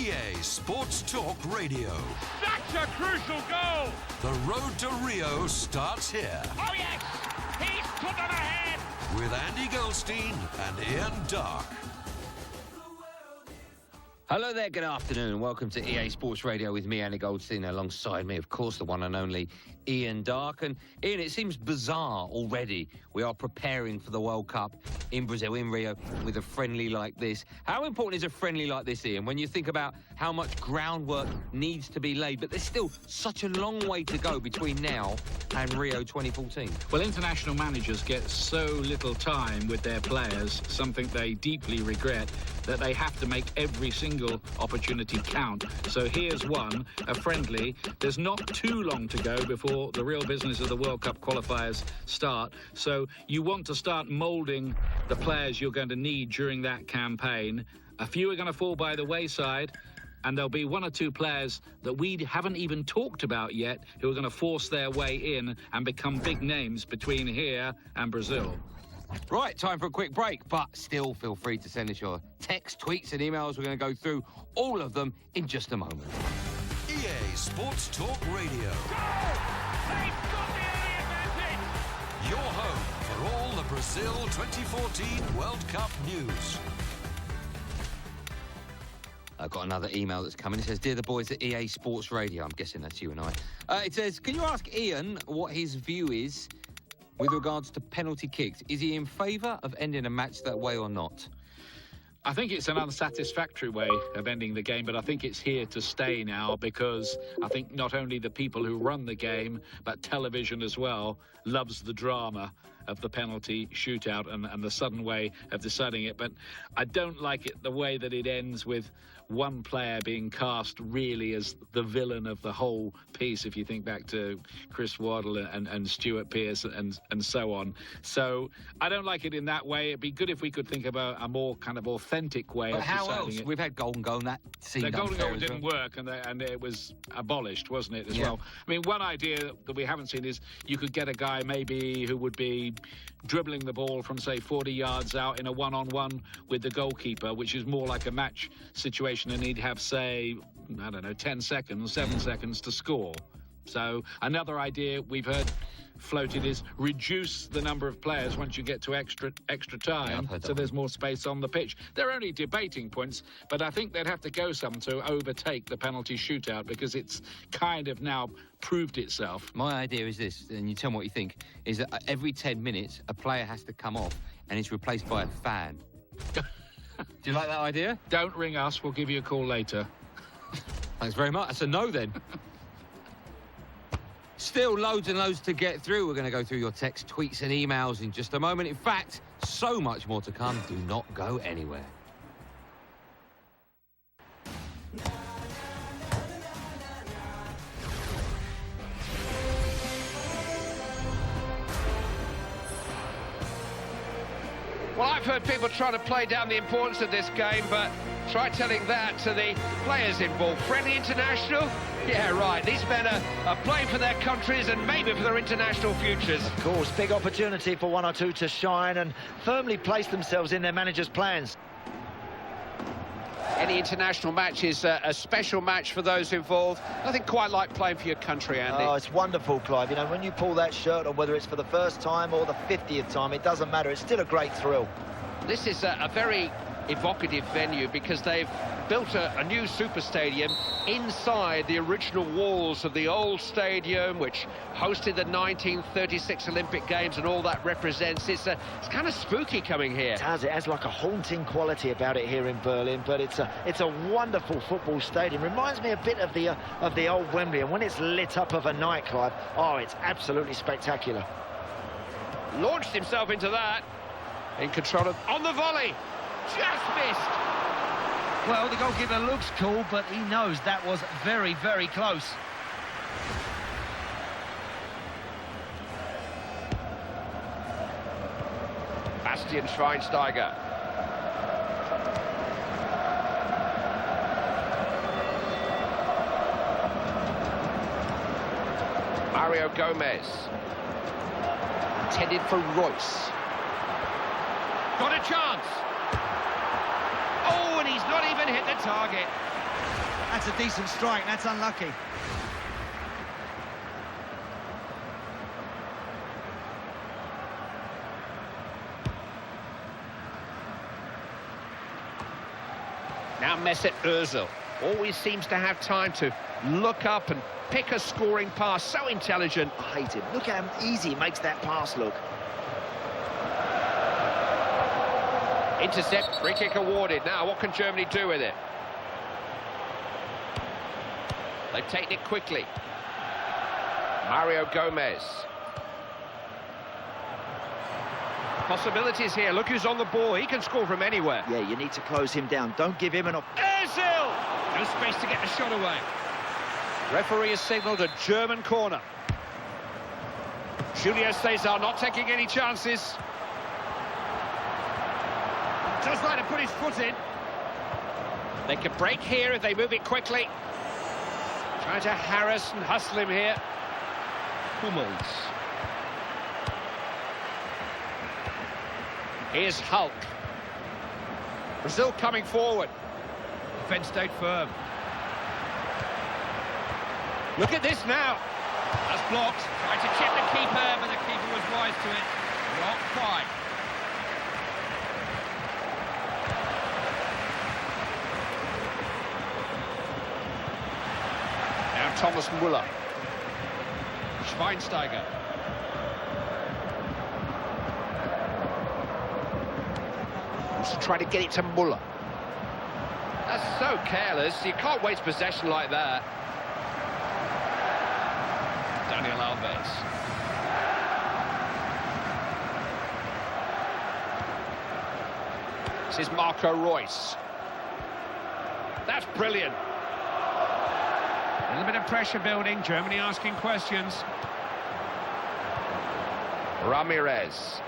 EA Sports Talk Radio. That's a crucial goal! The road to Rio starts here. Oh, yes! He's put them ahead! With Andy Goldstein and Ian Dark. Hello there, good afternoon, and welcome to EA Sports Radio with me, Andy Goldstein, alongside me, of course, the one and only Ian Dark. And Ian, it seems bizarre already. We are preparing for the World Cup in Brazil, in Rio, with a friendly like this. How important is a friendly like this, Ian, when you think about how much groundwork needs to be laid? But there's still such a long way to go between now and Rio 2014. Well, international managers get so little time with their players, something they deeply regret, that they have to make every single opportunity count. So here's one, a friendly. There's not too long to go before the real business of the World Cup qualifiers start. So you want to start moulding the players you're going to need during that campaign. A few are going to fall by the wayside, and there'll be one or two players that we haven't even talked about yet who are going to force their way in and become big names between here and Brazil. Right, time for a quick break, but still feel free to send us your texts, tweets and emails. We're going to go through all of them in just a moment. EA Sports Talk Radio. Goal! They've got the early advantage! Your home for all the Brazil 2014 World Cup news. I've got another email that's coming. It says, "Dear the boys at EA Sports Radio." I'm guessing that's you and I. It says, "Can you ask Ian what his view is with regards to penalty kicks? Is he in favour of ending a match that way or not?" I think it's an unsatisfactory way of ending the game, but I think it's here to stay now, because I think not only the people who run the game, but television as well, loves the drama of the penalty shootout and the sudden way of deciding it. But I don't like it the way that it ends, with one player being cast really as the villain of the whole piece, if you think back to Chris Waddle and Stuart Pearce and so on. So I don't like it in that way. It'd be good if we could think about a more kind of authentic way But of how deciding else? it. We've had golden goal and that seemed The golden unfair goal as didn't well. work, and it was abolished, wasn't it, as Yeah. well? I mean, one idea that we haven't seen is you could get a guy maybe who would be dribbling the ball from, say, 40 yards out in a one-on-one with the goalkeeper, which is more like a match situation, and he'd have, say, I don't know, 10 seconds, 7 seconds to score. So another idea we've heard floated is reduce the number of players once you get to extra time, so there's more space on the pitch. They're only debating points, but I think they'd have to go some to overtake the penalty shootout, because it's kind of now proved itself. My idea is this, and you tell me what you think, is that every 10 minutes a player has to come off and is replaced by a fan. Do you like that idea? Don't ring us, we'll give you a call later. Thanks very much. That's a no then. Still loads and loads to get through. We're going to go through your texts, tweets and emails in just a moment. In fact, so much more to come. Do not go anywhere. Well, I've heard people trying to play down the importance of this game, but try telling that to the players involved. Friendly international? Yeah, right. These men are playing for their countries and maybe for their international futures. Of course, big opportunity for one or two to shine and firmly place themselves in their manager's plans. Any international match is a special match for those involved. Nothing quite like playing for your country, Andy. Oh, it's wonderful, Clive. You know, when you pull that shirt on, whether it's for the first time or the 50th time, it doesn't matter. It's still a great thrill. This is a very evocative venue, because they've built a new super stadium inside the original walls of the old stadium, which hosted the 1936 Olympic Games and all that represents. It's kind of spooky coming here. It has like a haunting quality about it here in Berlin, but it's a wonderful football stadium. Reminds me a bit of the old Wembley, and when it's lit up of a night, Clive, oh, it's absolutely spectacular. Launched himself into that, in control of, on the volley. Just missed. Well, the goalkeeper looks cool, but he knows that was very, very close. Bastian Schweinsteiger. Mario Gomez. Intended for Royce. Got a chance. Oh, and he's not even hit the the target. That's a decent strike, that's unlucky. Now Mesut Ozil always seems to have time to look up and pick a scoring pass. So intelligent. I hate him. Look how easy he makes that pass look. Intercept, free kick awarded. Now, what can Germany do with it? They've taken it quickly. Mario Gomez. Possibilities here. Look who's on the ball. He can score from anywhere. Yeah, you need to close him down. Don't give him an op. Ozil! No space to get the shot away. Referee has signalled a German corner. Julio Cesar not taking any chances. Does like to put his foot in. They can break here if they move it quickly. Trying to harass and hustle him here. Hummels. Here's Hulk. Brazil coming forward. Defence stayed firm. Look at this now. That's blocked. Tried to chip the keeper, but the keeper was wise to it. Not quite. Now Thomas Müller. Schweinsteiger. Wants to try to get it to Müller. That's so careless. You can't waste possession like that. Daniel Alves. This is Marco Reus. That's brilliant. A little bit of pressure building. Germany asking questions. Ramirez.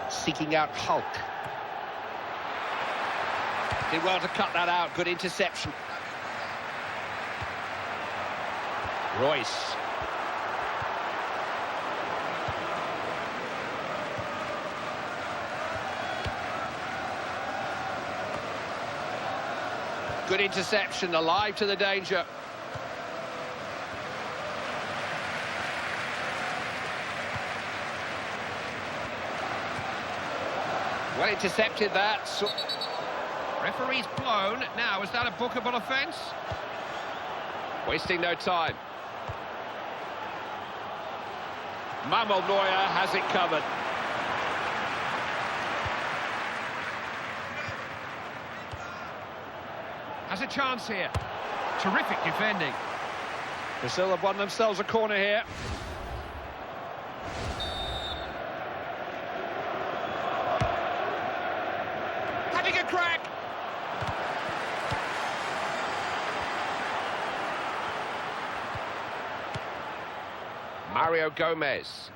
Seeking out Hulk. Did well to cut that out. Good interception. Reus. Good interception, alive to the danger. Well intercepted that. Referee's blown. Now, is that a bookable offence? Wasting no time. Manuel Neuer has it covered. Has a chance here. Terrific defending. Brazil have won themselves a corner here. Having a crack. Mario Gomez.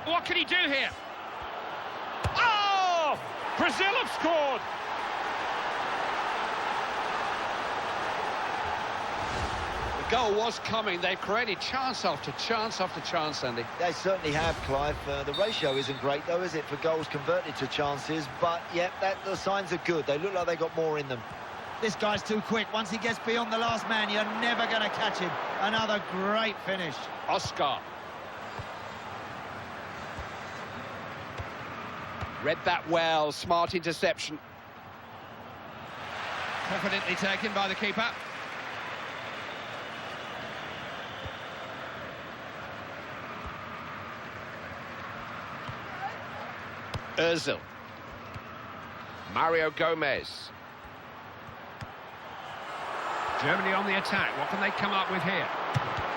What can he do here? Oh! Brazil have scored! The goal was coming. They've created chance after chance after chance, Andy. They certainly have, Clive. The ratio isn't great, though, is it, for goals converted to chances? But, yeah, the signs are good. They look like they got more in them. This guy's too quick. Once he gets beyond the last man, you're never going to catch him. Another great finish. Oscar. Read that well. Smart interception. Confidently taken by the keeper. Ozil. Mario Gomez. Germany on the attack. What can they come up with here?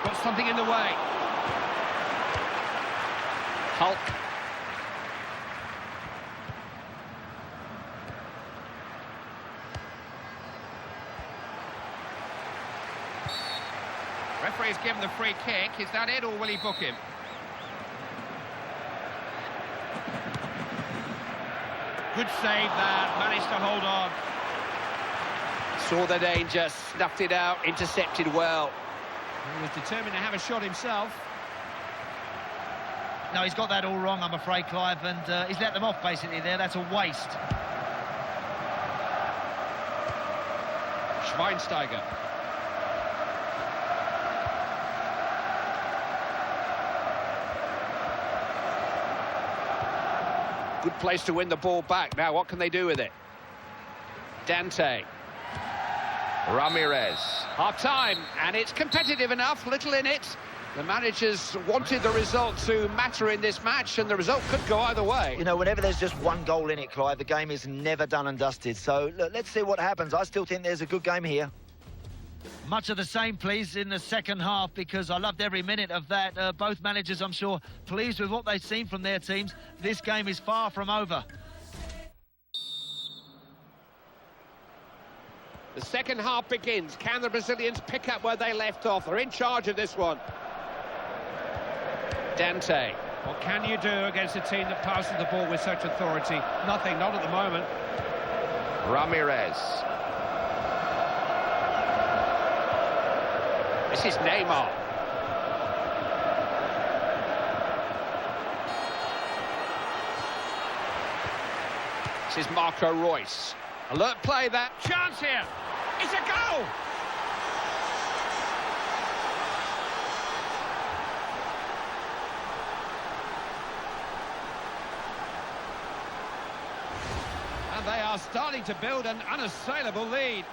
Got something in the way. Hulk. Referee's given the free kick. Is that it, or will he book him? Good save that. Managed to hold on. Saw the danger, snuffed it out, intercepted well. He was determined to have a shot himself. No, he's got that all wrong, I'm afraid, Clive, and he's let them off basically there. That's a waste. Schweinsteiger. Good place to win the ball back. Now, what can they do with it? Dante. Ramirez. Half-time, and it's competitive enough, little in it. The managers wanted the result to matter in this match, and the result could go either way. You know, whenever there's just one goal in it, Clive, the game is never done and dusted. So, look, let's see what happens. I still think there's a good game here. Much of the same, please, in the second half, because I loved every minute of that. Both managers, I'm sure, pleased with what they've seen from their teams. This game is far from over. The second half begins. Can the Brazilians pick up where they left off? They're in charge of this one. Dante. What can you do against a team that passes the ball with such authority? Nothing, not at the moment. Ramirez. This is Neymar. This is Marco Reus. Alert play that. Chance here. It's a goal! And they are starting to build an unassailable lead.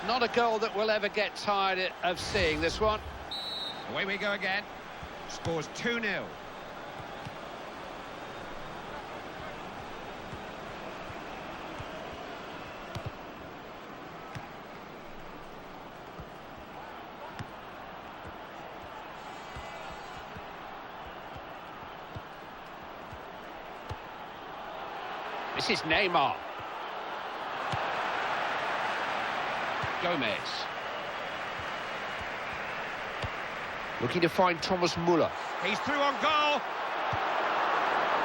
Not a goal that we'll ever get tired of seeing, this one. Away we go again. Scores 2-0. This is Neymar. Gomez. Looking to find Thomas Müller. He's through on goal.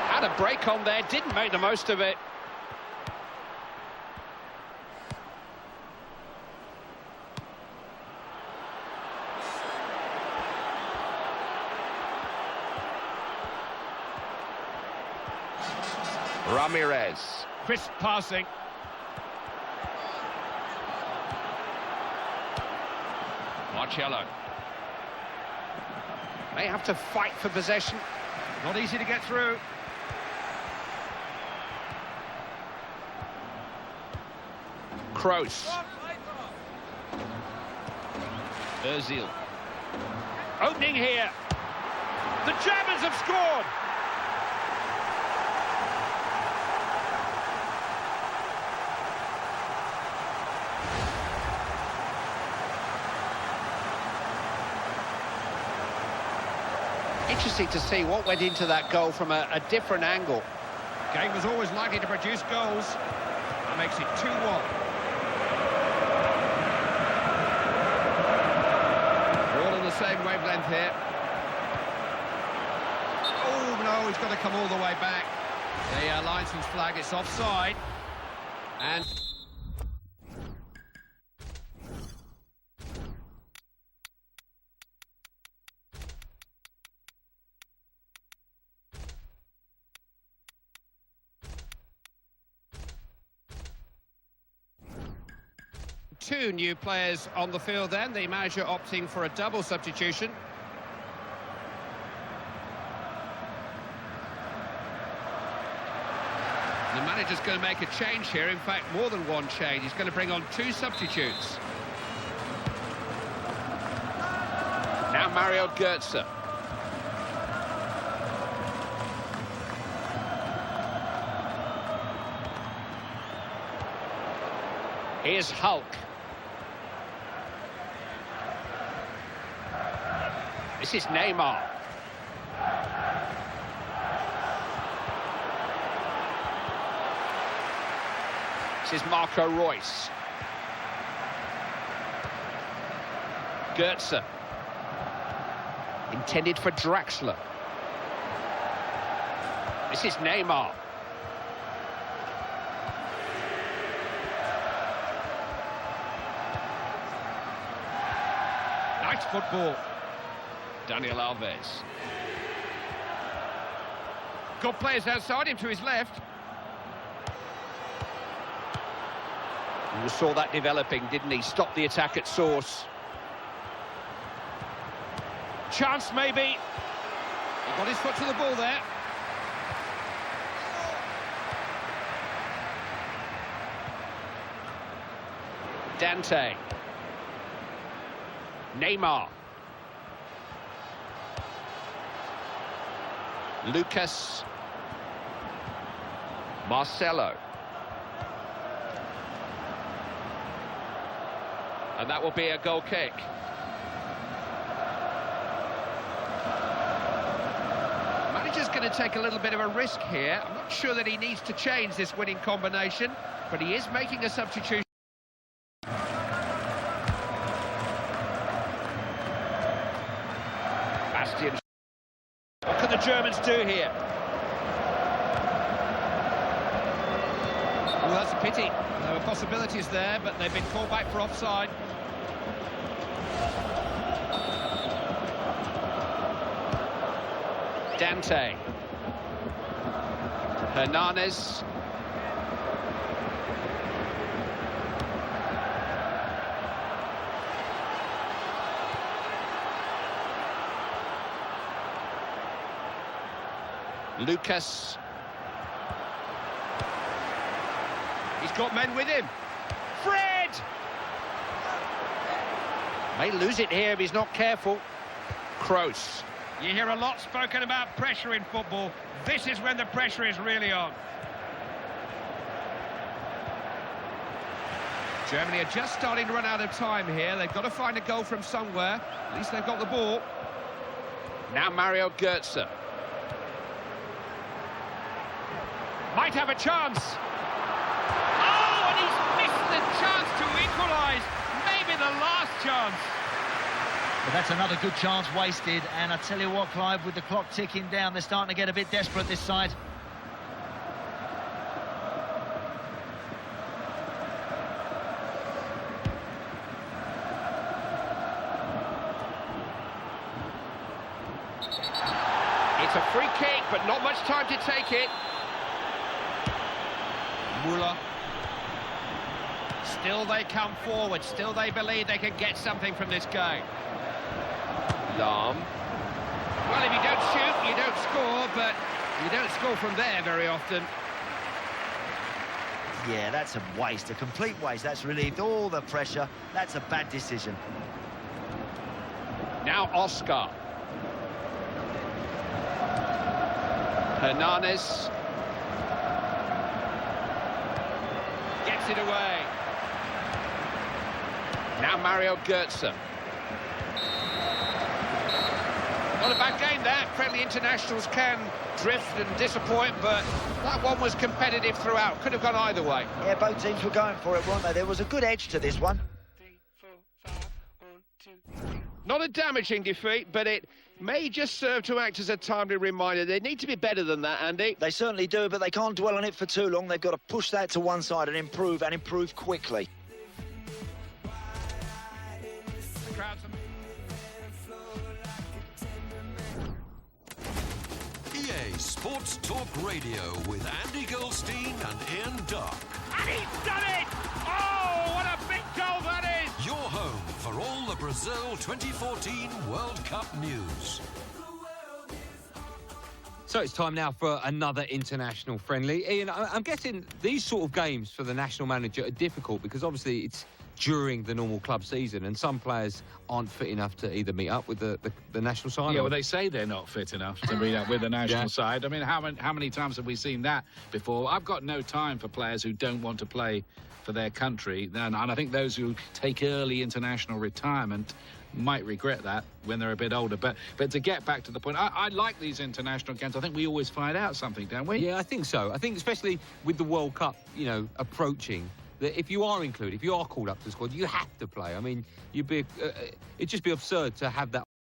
Had a break on there, didn't make the most of it. Ramirez. Crisp passing. Marcelo. They have to fight for possession. Not easy to get through. Kroos. Ozil. Opening here. The Germans have scored. Interesting to see what went into that goal from a different angle. Game was always likely to produce goals. That makes it 2-1. We're all on the same wavelength here. Oh, no, he's got to come all the way back. The linesman's flag, it's offside. And... two new players on the field then, the manager opting for a double substitution. The manager's going to make a change here, in fact more than one change. He's going to bring on two substitutes. Now Mario Götze. Here's Hulk. This is Neymar. This is Marco Reus. Götze. Intended for Draxler. This is Neymar. Nice football. Daniel Alves. Good players outside him to his left. You saw that developing, didn't he? Stopped the attack at source. Chance maybe. He got his foot to the ball there. Dante. Neymar. Lucas. Marcelo. And that will be a goal kick. Manager's going to take a little bit of a risk here. I'm not sure that he needs to change this winning combination, but he is making a substitution. Bastian. What can the Germans do here? Well, that's a pity. There were possibilities there, but they've been called back for offside. Dante. Hernandez. Lucas. He's got men with him. Fred! May lose it here if he's not careful. Kroos. You hear a lot spoken about pressure in football. This is when the pressure is really on. Germany are just starting to run out of time here. They've got to find a goal from somewhere. At least they've got the ball. Now Mario Götze. Might have a chance. Oh, and he's missed the chance to equalise. Maybe the last chance. But that's another good chance wasted, and I tell you what, Clive, with the clock ticking down, they're starting to get a bit desperate this side. It's a free kick, but not much time to take it. Muller. Still they come forward. Still they believe they can get something from this game. Lahm. Well, if you don't shoot, you don't score, but you don't score from there very often. Yeah, that's a waste, a complete waste. That's relieved all the pressure. That's a bad decision. Now Oscar. Hernandez. Gets it away. Now Mario Götze. Not a bad game that. Friendly internationals can drift and disappoint, but that one was competitive throughout. Could have gone either way. Yeah, both teams were going for it, weren't they? There was a good edge to this one. Not a damaging defeat, but it may just serve to act as a timely reminder. They need to be better than that, Andy. They certainly do, but they can't dwell on it for too long. They've got to push that to one side and improve quickly. EA Sports Talk Radio with Andy Goldstein and Ian Dark. And he's done it! Oh, what a big goal that is! Your home for all the Brazil 2014 World Cup news. So it's time now for another international friendly. Ian, I'm guessing these sort of games for the national manager are difficult because obviously it's during the normal club season and some players aren't fit enough to either meet up with the national side. Yeah, well, they say they're not fit enough to meet up with the national Yeah. side. I mean, how many times have we seen that before? I've got no time for players who don't want to play for their country. And I think those who take early international retirement might regret that when they're a bit older. But to get back to the point, I like these international games. I think we always find out something, don't we? Yeah, I think so. I think especially with the World Cup, approaching, that if you are included, if you are called up to the squad, you have to play. I mean, it'd just be absurd to have that